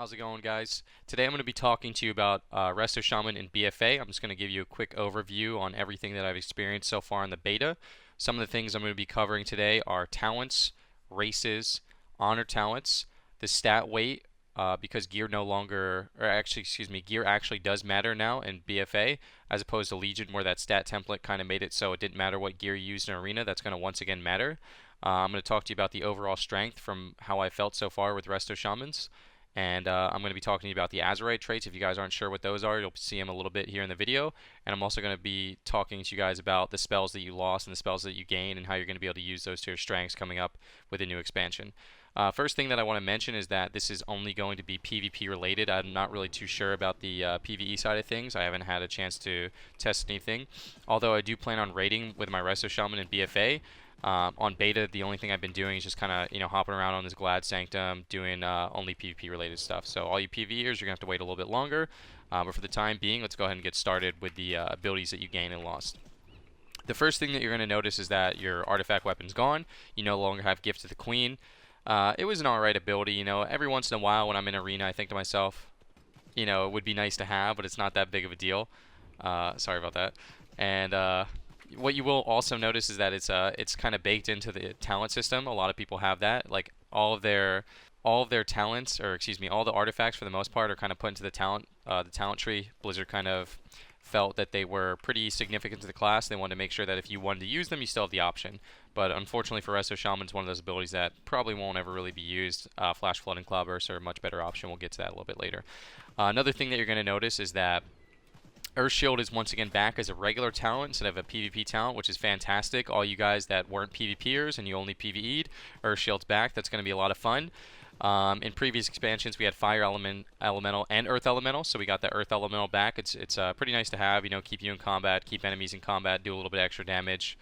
How's it going, guys? Today I'm going to be talking to you about Resto Shaman and BFA. I'm just going to give you a quick overview on everything that I've experienced so far in the beta. Some of the things I'm going to be covering today are talents, races, honor talents, the stat weight, because gear no longer, or actually, excuse me, gear actually does matter now in BFA, as opposed to Legion, where that stat template kind of made it so it didn't matter what gear you used in Arena. That's going to once again matter. I'm going to talk to you about the overall strength from how I felt so far with Resto Shamans. And I'm going to be talking to you about the Azerite traits. If you guys aren't sure what those are, you'll see them a little bit here in the video. And I'm also going to be talking to you guys about the spells that you lost and the spells that you gained and how you're going to be able to use those to your strengths coming up with a new expansion. First thing that I want to mention is that this is only going to be PvP related. I'm not really too sure about the PvE side of things. I haven't had a chance to test anything. Although I do plan on raiding with my Resto Shaman and BFA. On beta, the only thing I've been doing is just kind of, hopping around on this Glad Sanctum, doing only PvP related stuff. So all you PvEers, you're going to have to wait a little bit longer. But for the time being, let's go ahead and get started with the abilities that you gained and lost. The first thing that you're going to notice is that your artifact weapon's gone. You no longer have Gift to the Queen. It was an alright ability. Every once in a while when I'm in Arena, I think to myself, it would be nice to have, but it's not that big of a deal. Sorry about that. And what you will also notice is that it's kind of baked into the talent system. A lot of people have that. Like all of their talents, or excuse me, all the artifacts for the most part are kind of put into the talent tree. Blizzard kind of felt that they were pretty significant to the class. They wanted to make sure that if you wanted to use them, you still have the option. But unfortunately for Resto Shaman, it's one of those abilities that probably won't ever really be used. Flash Flood and Cloudburst are a much better option. We'll get to that a little bit later. Another thing that you're going to notice is that Earthshield is once again back as a regular talent instead of a PvP talent, which is fantastic. All you guys that weren't PvPers and you only PvE'd, Earthshield's back. That's going to be a lot of fun. In previous expansions, we had Fire Elemental, and Earth Elemental, so we got the Earth Elemental back. It's pretty nice to have. Keep you in combat, keep enemies in combat, do a little bit extra damage.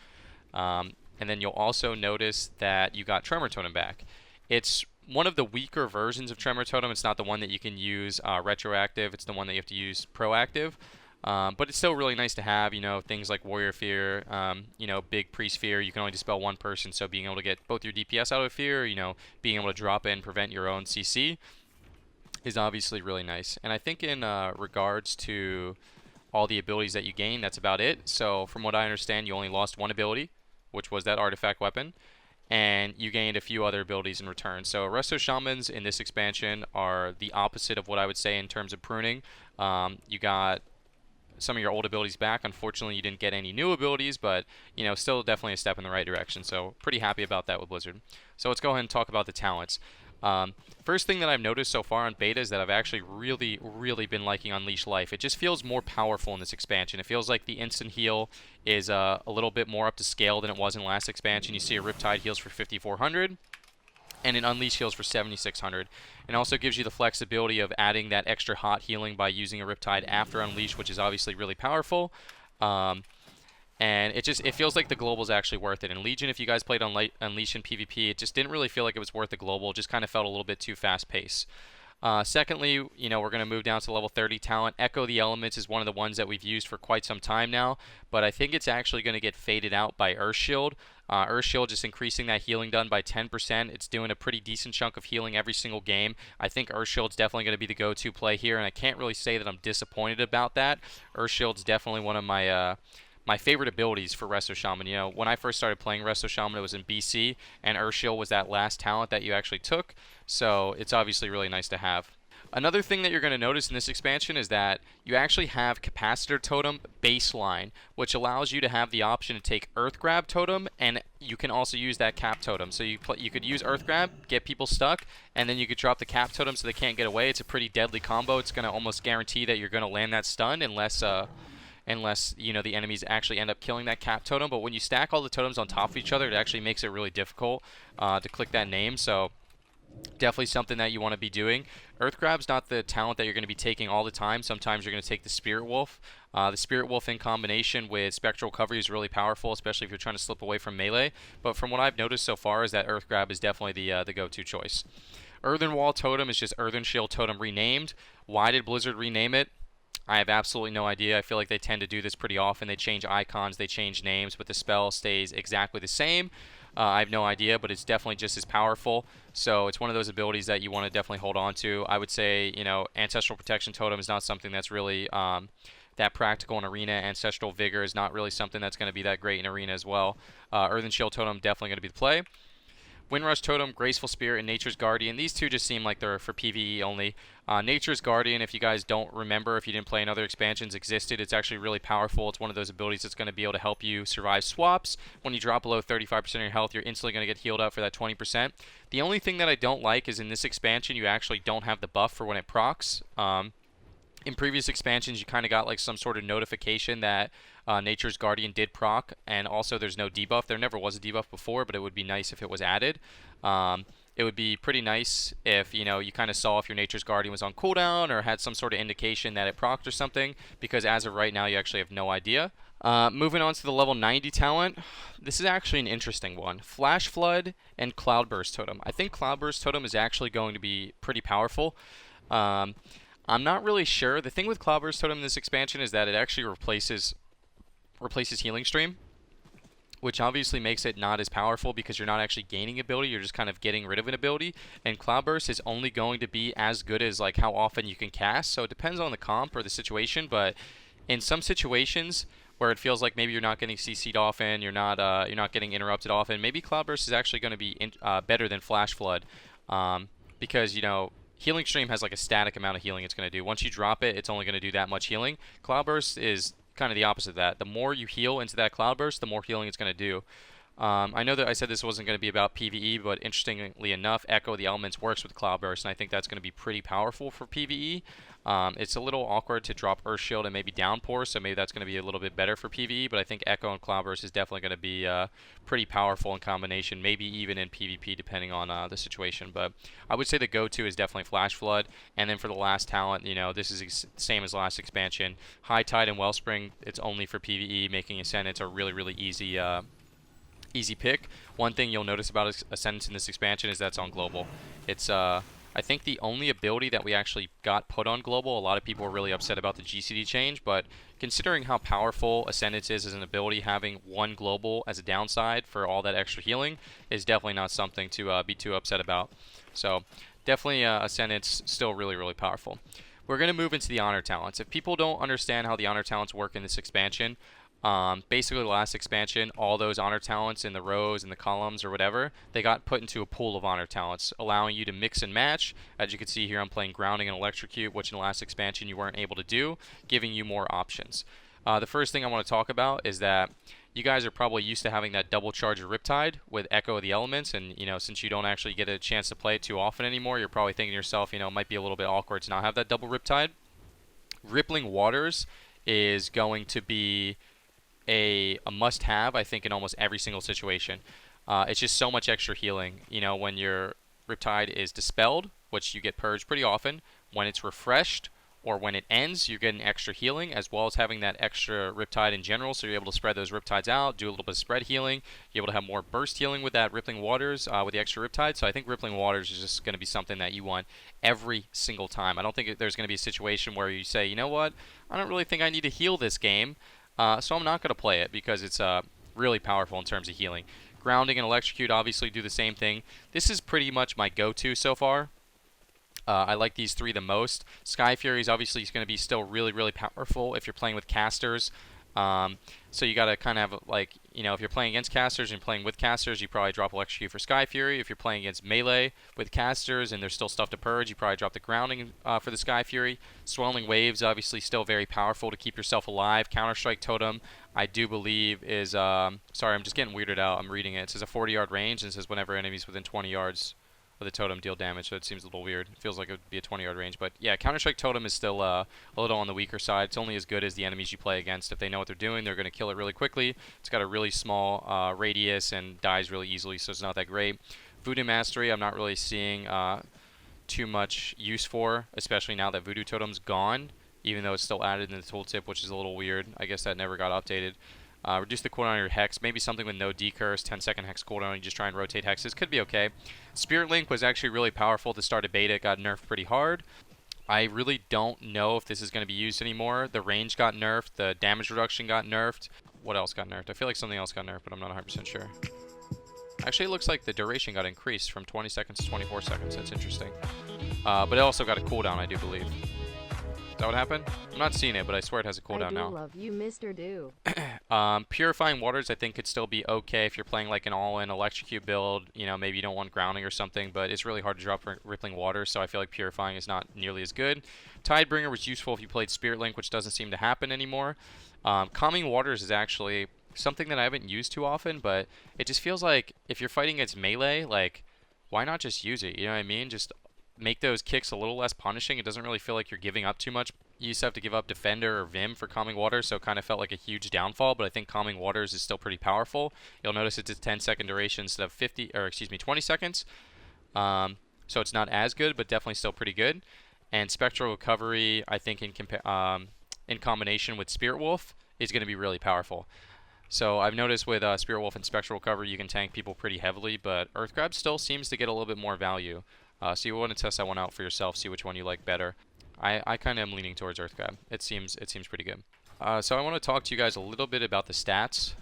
And then you'll also notice that you got Tremor Totem back. It's one of the weaker versions of Tremor Totem. It's not the one that you can use retroactive. It's the one that you have to use proactive. But it's still really nice to have, things like Warrior Fear, Big Priest Fear. You can only dispel one person, so being able to get both your DPS out of Fear, being able to drop in, prevent your own CC is obviously really nice. And I think in regards to all the abilities that you gain, that's about it. So from what I understand, you only lost one ability, which was that artifact weapon, and you gained a few other abilities in return. So Resto Shamans in this expansion are the opposite of what I would say in terms of pruning. You got some of your old abilities back. Unfortunately, you didn't get any new abilities, but still definitely a step in the right direction. So pretty happy about that with Blizzard. So let's go ahead and talk about the talents. First thing that I've noticed so far on beta is that I've actually really been liking Unleash Life. It just feels more powerful in this expansion. It feels like the instant heal is a little bit more up to scale than it was in last expansion. You see a Riptide heals for 5,400. And an Unleash heals for 7,600. And also gives you the flexibility of adding that extra hot healing by using a Riptide after Unleash, which is obviously really powerful. And it feels like the global is actually worth it. In Legion, if you guys played Unleash in PvP, it just didn't really feel like it was worth the global. It just kind of felt a little bit too fast-paced. Secondly, we're going to move down to level 30 talent. Echo the Elements is one of the ones that we've used for quite some time now, but I think it's actually going to get faded out by Earthshield. Earthshield just increasing that healing done by 10%. It's doing a pretty decent chunk of healing every single game. I think Earthshield's definitely going to be the go-to play here, and I can't really say that I'm disappointed about that. Earthshield's definitely one of my favorite abilities for Resto Shaman. When I first started playing Resto Shaman, it was in BC, and Earthshield was that last talent that you actually took, so it's obviously really nice to have. Another thing that you're going to notice in this expansion is that you actually have Capacitor Totem baseline, which allows you to have the option to take Earth Grab Totem, and you can also use that Cap Totem. So you could use Earth Grab, get people stuck, and then you could drop the Cap Totem so they can't get away. It's a pretty deadly combo. It's going to almost guarantee that you're going to land that stun unless the enemies actually end up killing that Cap Totem. But when you stack all the totems on top of each other, it actually makes it really difficult to click that name. So definitely something that you want to be doing. Earth Grab's not the talent that you're going to be taking all the time. Sometimes you're going to take the Spirit Wolf. The Spirit Wolf in combination with Spectral Recovery is really powerful, especially if you're trying to slip away from melee. But from what I've noticed so far is that Earth Grab is definitely the go-to choice. Earthen Wall Totem is just Earthen Shield Totem renamed. Why did Blizzard rename it? I have absolutely no idea. I feel like they tend to do this pretty often. They change icons, they change names, but the spell stays exactly the same. I have no idea, but it's definitely just as powerful. So it's one of those abilities that you want to definitely hold on to. I would say, Ancestral Protection Totem is not something that's really that practical in arena. Ancestral Vigor is not really something that's going to be that great in arena as well. Earthen Shield Totem definitely going to be the play. Windrush Totem, Graceful Spirit, and Nature's Guardian. These two just seem like they're for PvE only. Nature's Guardian, if you guys don't remember, if you didn't play in other expansions, existed. It's actually really powerful. It's one of those abilities that's going to be able to help you survive swaps. When you drop below 35% of your health, you're instantly going to get healed up for that 20%. The only thing that I don't like is in this expansion, you actually don't have the buff for when it procs. In previous expansions, you kind of got like some sort of notification that Nature's Guardian did proc, and also there's no debuff. There never was a debuff before, but it would be nice if it was added. It would be pretty nice if, you kind of saw if your Nature's Guardian was on cooldown or had some sort of indication that it procced or something, because as of right now, you actually have no idea. Moving on to the level 90 talent, this is actually an interesting one. Flash Flood and Cloudburst Totem. I think Cloudburst Totem is actually going to be pretty powerful. I'm not really sure. The thing with Cloudburst Totem in this expansion is that it actually replaces Healing Stream, which obviously makes it not as powerful because you're not actually gaining ability, you're just kind of getting rid of an ability. And Cloudburst is only going to be as good as like how often you can cast, so it depends on the comp or the situation, but in some situations where it feels like maybe you're not getting CC'd often, you're not getting interrupted often, maybe Cloudburst is actually going to be better than Flash Flood, because Healing Stream has like a static amount of healing it's going to do. Once you drop it, it's only going to do that much healing. Cloudburst is kind of the opposite of that. The more you heal into that Cloudburst, the more healing it's going to do. I know that I said this wasn't going to be about PvE, but interestingly enough, Echo of the Elements works with Cloudburst, and I think that's going to be pretty powerful for PvE. It's a little awkward to drop Earth Shield and maybe Downpour, so maybe that's going to be a little bit better for PvE, but I think Echo and Cloudburst is definitely going to be pretty powerful in combination, maybe even in PvP depending on the situation. But I would say the go-to is definitely Flash Flood, and then for the last talent, this is the same as last expansion. High Tide and Wellspring, it's only for PvE, making Ascendants a really, really easy pick. One thing you'll notice about Ascendants in this expansion is that's on Global. It's I think the only ability that we actually got put on Global, a lot of people were really upset about the GCD change, but considering how powerful Ascendants is as an ability, having one Global as a downside for all that extra healing is definitely not something to be too upset about. So definitely Ascendants still really, really powerful. We're going to move into the Honor Talents. If people don't understand how the Honor Talents work in this expansion, basically the last expansion, all those honor talents in the rows and the columns or whatever, they got put into a pool of honor talents, allowing you to mix and match. As you can see here, I'm playing Grounding and Electrocute, which in the last expansion you weren't able to do, giving you more options. The first thing I want to talk about is that you guys are probably used to having that double charge of Riptide with Echo of the Elements, and since you don't actually get a chance to play it too often anymore, you're probably thinking to yourself, it might be a little bit awkward to not have that double Riptide. Rippling Waters is going to be a must-have, I think, in almost every single situation. It's just so much extra healing. When your Riptide is dispelled, which you get purged pretty often, when it's refreshed, or when it ends, you're getting extra healing, as well as having that extra Riptide in general, so you're able to spread those Riptides out, do a little bit of spread healing, you're able to have more burst healing with that Rippling Waters, with the extra Riptide. So I think Rippling Waters is just going to be something that you want every single time. I don't think there's going to be a situation where you say, you know what, I don't really think I need to heal this game, so I'm not going to play it because it's really powerful in terms of healing. Grounding and Electrocute obviously do the same thing. This is pretty much my go-to so far. I like these three the most. Sky Fury is obviously going to be still really, really powerful if you're playing with casters. So you got to kind of have, like, if you're playing against casters and playing with casters, you probably drop Electrocute for Sky Fury. If you're playing against melee with casters and there's still stuff to purge, you probably drop the Grounding for the Sky Fury. Swelling Waves, obviously still very powerful to keep yourself alive. Counter-Strike Totem, I do believe is, sorry, I'm just getting weirded out. I'm reading it. It says a 40-yard range, and it says whenever enemies within 20 yards of the totem deal damage, so it seems a little weird. It feels like it would be a 20-yard range, but yeah, Counter-Strike Totem is still a little on the weaker side. It's only as good as the enemies you play against. If they know what they're doing, they're going to kill it really quickly. It's got a really small radius and dies really easily, so it's not that great. Voodoo Mastery, I'm not really seeing too much use for, especially now that Voodoo Totem's gone, even though it's still added in the tooltip, which is a little weird. I guess that never got updated. Reduce the cooldown on your Hex. Maybe something with no decurse, 10-second Hex cooldown, you just try and rotate Hexes. Could be okay. Spirit Link was actually really powerful to start a beta. It got nerfed pretty hard. I really don't know if this is going to be used anymore. The range got nerfed. The damage reduction got nerfed. What else got nerfed? I feel like something else got nerfed, but I'm not 100% sure. Actually, it looks like the duration got increased from 20 seconds to 24 seconds. That's interesting. But it also got a cooldown, I do believe. Is that what happened? I'm not seeing it, but I swear it has a cooldown now. I do love you, Mr. Dew. Purifying Waters, I think, could still be okay if you're playing like an all-in electrocute build. You know, maybe you don't want grounding or something, but it's really hard to drop Rippling Waters, so I feel like Purifying is not nearly as good. Tidebringer was useful if you played Spirit Link, which doesn't seem to happen anymore. Calming Waters is actually something that I haven't used too often, but it just feels like if you're fighting against melee, like, why not just use it? You know what I mean? Just make those kicks a little less punishing. It doesn't really feel like you're giving up too much. You used to have to give up Defender or Vim for Calming Waters, so it kind of felt like a huge downfall, but I think Calming Waters is still pretty powerful. You'll notice it's a 10-second duration instead of 20 seconds. So it's not as good, but definitely still pretty good. And Spectral Recovery, I think in combination with Spirit Wolf, is going to be really powerful. So I've noticed with Spirit Wolf and Spectral Recovery, you can tank people pretty heavily, but Earth Grab still seems to get a little bit more value. So you want to test that one out for yourself, see which one you like better. I kind of am leaning towards Earth Grab. It seems pretty good. So I want to talk to you guys a little bit about the stats.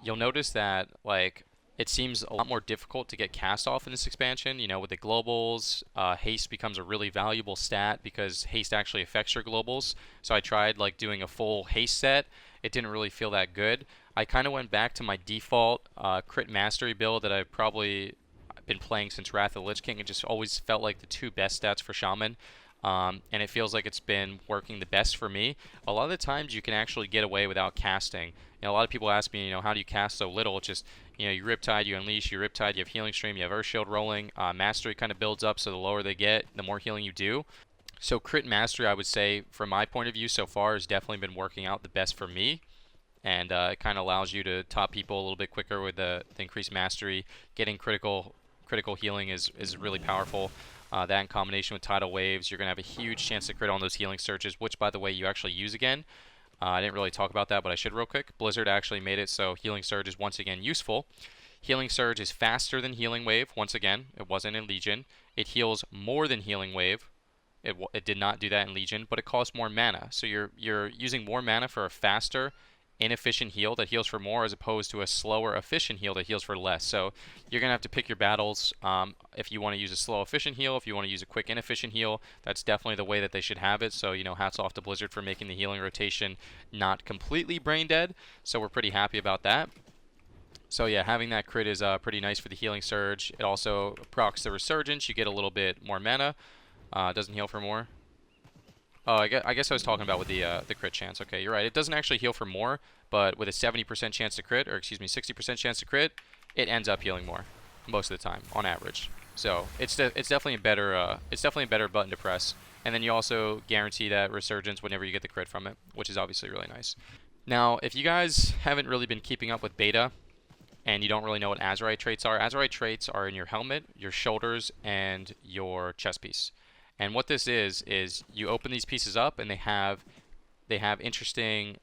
You'll notice that like it seems a lot more difficult to get cast off in this expansion. You know, with the globals, haste becomes a really valuable stat because haste actually affects your globals. So I tried like doing a full haste set. It didn't really feel that good. I kind of went back to my default crit mastery build that I've probably been playing since Wrath of the Lich King. It just always felt like the two best stats for Shaman. And it feels like it's been working the best for me. A lot of the times you can actually get away without casting. You know, a lot of people ask me, you know, how do you cast so little? It's just, you know, you Riptide, you Unleash, you Riptide, you have Healing Stream, you have Earth Shield rolling. Mastery kind of builds up, so the lower they get, the more healing you do. So Crit Mastery, I would say, from my point of view so far, has definitely been working out the best for me. And it kind of allows you to top people a little bit quicker with the increased mastery. Getting critical healing is really powerful. That in combination with Tidal Waves, you're going to have a huge chance to crit on those healing surges, which, by the way, you actually use again. I didn't really talk about that, but I should real quick. Blizzard actually made it so Healing Surge is once again useful. Healing Surge is faster than Healing Wave. Once again, it wasn't in Legion. It heals more than Healing Wave. It did not do that in Legion, but it costs more mana. So you're using more mana for a faster, inefficient heal that heals for more as opposed to a slower, efficient heal that heals for less. So you're going to have to pick your battles. If you want to use a slow, efficient heal, if you want to use a quick, inefficient heal, that's definitely the way that they should have it. So, you know, hats off to Blizzard for making the healing rotation not completely brain dead. So we're pretty happy about that. So yeah, having that crit is pretty nice for the healing surge. It also procs the resurgence. You get a little bit more mana. Doesn't heal for more. Oh, I guess I was talking about with the crit chance. Okay, you're right. It doesn't actually heal for more, but with a 70% chance to crit, or excuse me, 60% chance to crit, it ends up healing more most of the time on average. So it's definitely a better button to press. And then you also guarantee that resurgence whenever you get the crit from it, which is obviously really nice. Now, if you guys haven't really been keeping up with beta, and you don't really know what Azurite traits are in your helmet, your shoulders, and your chest piece. And what this is you open these pieces up and they have interesting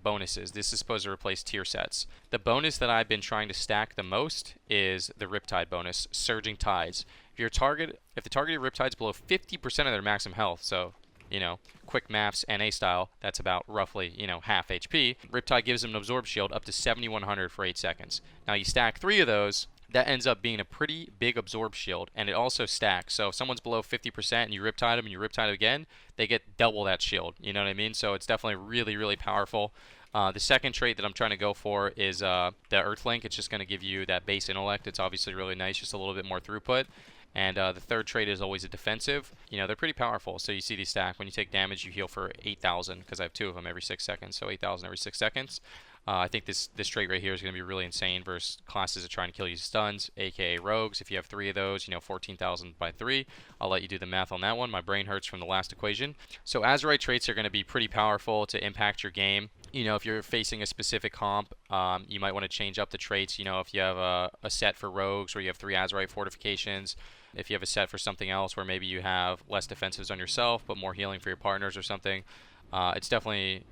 bonuses. This is supposed to replace tier sets. The bonus that I've been trying to stack the most is the Riptide bonus, Surging Tides. If the targeted Riptide's below 50% of their maximum health, so you know, quick maths NA style, that's about roughly, you know, half HP. Riptide gives them an absorb shield up to 7100 for 8 seconds. Now you stack 3 of those, that ends up being a pretty big absorb shield, and it also stacks. So if someone's below 50% and you Riptide them and you Riptide again, they get double that shield. You know what I mean? So it's definitely really, really powerful. The second trait that I'm trying to go for is the Earthlink. It's just going to give you that base intellect. It's obviously really nice, just a little bit more throughput. And the third trait is always a defensive. You know, they're pretty powerful. So you see these stack. When you take damage, you heal for 8,000 because I have 2 of them every 6 seconds. So 8,000 every 6 seconds. I think this trait right here is going to be really insane versus classes that try and kill you stuns, aka rogues. If you have 3 of those, you know, 14,000 by 3. I'll let you do the math on that one. My brain hurts from the last equation. So Azurite traits are going to be pretty powerful to impact your game. You know, if you're facing a specific comp, you might want to change up the traits. You know, if you have a set for rogues where you have 3 Azurite fortifications, if you have a set for something else where maybe you have less defensives on yourself but more healing for your partners or something, it's definitely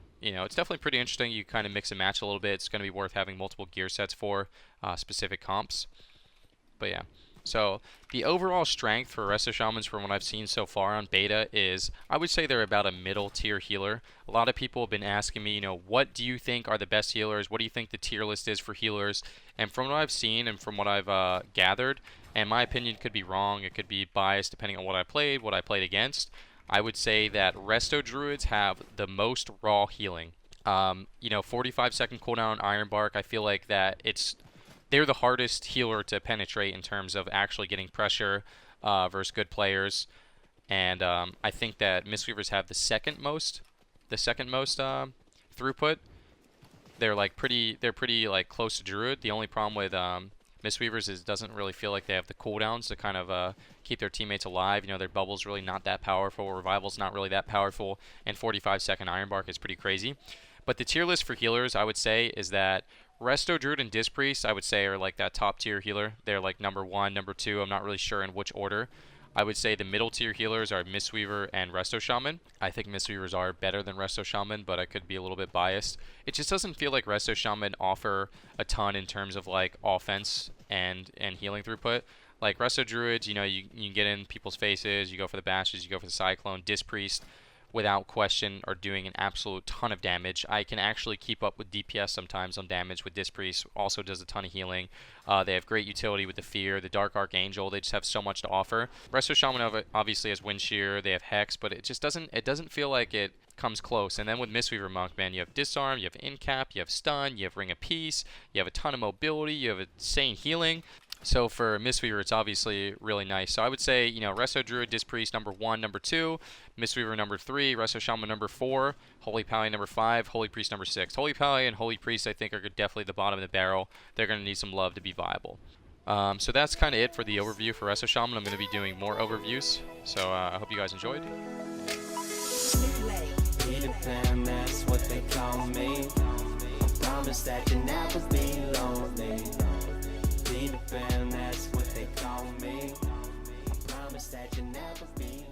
pretty interesting. You kind of mix and match a little bit. It's going to be worth having multiple gear sets for specific comps. But yeah. So the overall strength for Resto Shamans from what I've seen so far on beta is, I would say they're about a middle tier healer. A lot of people have been asking me, what do you think are the best healers? What do you think the tier list is for healers? And from what I've seen and from what I've gathered, and my opinion could be wrong, it could be biased depending on what I played against, I would say that Resto Druids have the most raw healing. 45-second cooldown on Iron Bark, I feel like they're the hardest healer to penetrate in terms of actually getting pressure versus good players. And I think that Mistweavers have the second most throughput. They're pretty like close to Druid. The only problem with Mistweavers is it doesn't really feel like they have the cooldowns to kind of keep their teammates alive. Their bubble's really not that powerful. Revival's not really that powerful. And 45-second Iron Bark is pretty crazy. But the tier list for healers, I would say, is that Resto Druid and Disc Priest, I would say, are like that top tier healer. They're like number 1, number 2. I'm not really sure in which order. I would say the middle tier healers are Mistweaver and Resto Shaman. I think Mistweavers are better than Resto Shaman, but I could be a little bit biased. It just doesn't feel like Resto Shaman offer a ton in terms of like offense and healing throughput. Like Resto Druids, you can get in people's faces, you go for the bashes, you go for the Cyclone. Disc Priest, without question, are doing an absolute ton of damage. I can actually keep up with DPS sometimes on damage with Disc Priest. Also does a ton of healing. They have great utility with the Fear, the Dark Archangel. They just have so much to offer. Resto Shaman obviously has Wind Shear. They have Hex, but it just doesn't feel like it comes close. And then with Mistweaver Monk, man, you have Disarm, you have Incap, you have Stun, you have Ring of Peace, you have a ton of mobility, you have insane healing. So for Mistweaver, it's obviously really nice. So I would say, Resto Druid, Disc Priest number 1, number 2, Mistweaver number 3, Resto Shaman number 4, Holy Pally number 5, Holy Priest number 6. Holy Pally and Holy Priest, I think, are definitely the bottom of the barrel. They're going to need some love to be viable. So that's kind of it for the overview for Resto Shaman. I'm going to be doing more overviews. So I hope you guys enjoyed. That's what they call me. I promise that you never be lonely. Peter Pan, that's what they call me. I promise that you never be